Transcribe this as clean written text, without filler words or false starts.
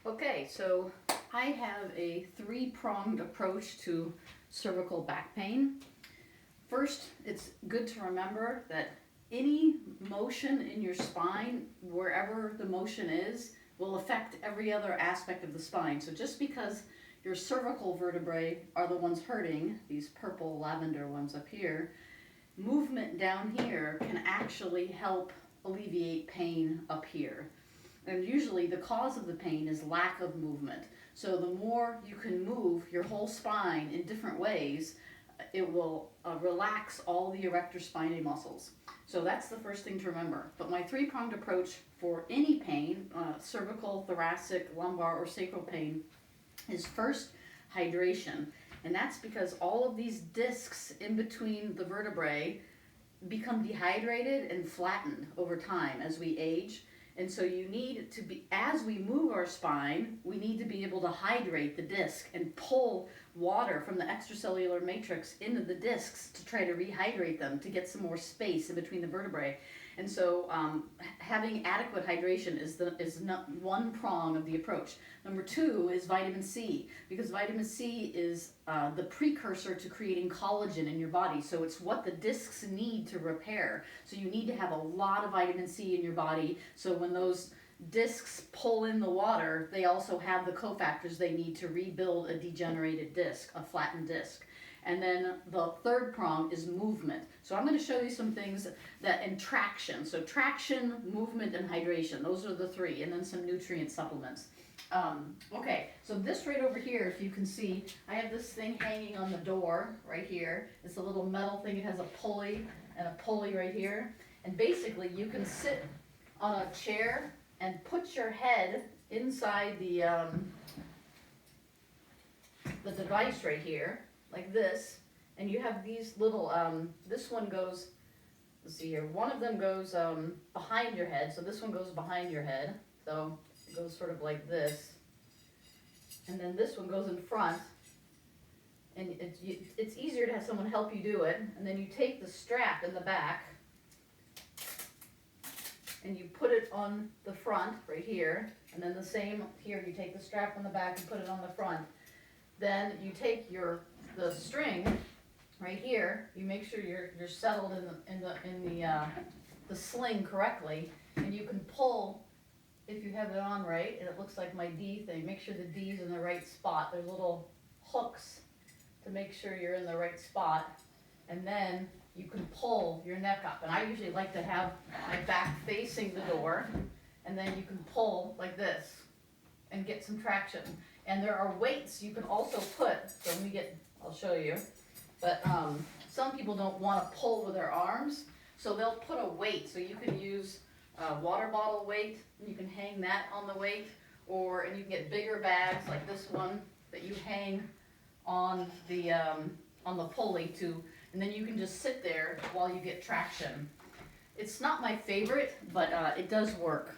Okay, so I have a three-pronged approach to cervical back pain. First, it's good to remember that any motion in your spine, wherever the motion is, will affect every other aspect of the spine. So just because your cervical vertebrae are the ones hurting, these purple lavender ones up here, movement down here can actually help alleviate pain up here. And usually the cause of the pain is lack of movement. So the more you can move your whole spine in different ways, it will relax all the erector spinae muscles. So that's the first thing to remember. But my three-pronged approach for any pain, cervical, thoracic, lumbar, or sacral pain, is first hydration. And that's because all of these discs in between the vertebrae become dehydrated and flattened over time as we age. And so you need to be, as we move our spine, we need to be able to hydrate the disc and pull water from the extracellular matrix into the discs to try to rehydrate them to get some more space in between the vertebrae. And so having adequate hydration is not one prong of the approach. Number two is vitamin C, because vitamin C is the precursor to creating collagen in your body. So it's what the discs need to repair. So you need to have a lot of vitamin C in your body. So when those discs pull in the water, they also have the cofactors they need to rebuild a degenerated disc, a flattened disc. And then the third prong is movement. So I'm going to show you some things that in traction. So traction, movement, and hydration. Those are the three. And then some nutrient supplements. Okay, so this right over here, if you can see, I have this thing hanging on the door right here. It's a little metal thing. It has a pulley and a pulley right here. And basically you can sit on a chair and put your head inside the device right here, like this, and you have these little, this one goes, let's see here, one of them goes behind your head, so this one goes behind your head, so it goes sort of like this, and then this one goes in front, and it's easier to have someone help you do it, and then you take the strap in the back, and you put it on the front right here, and then the same here, you take the strap on the back and put it on the front. Then you take the string right here. You make sure you're settled in the sling correctly, and you can pull if you have it on right. And it looks like my D thing. Make sure the D's in the right spot. There's little hooks to make sure you're in the right spot, and then you can pull your neck up. And I usually like to have my back facing the door, and then you can pull like this and get some traction. And there are weights you can also put, so I'll show you, but some people don't want to pull with their arms, so they'll put a weight. So you can use a water bottle weight, and you can hang that on the weight, and you can get bigger bags like this one that you hang on the pulley too, and then you can just sit there while you get traction. It's not my favorite, but it does work.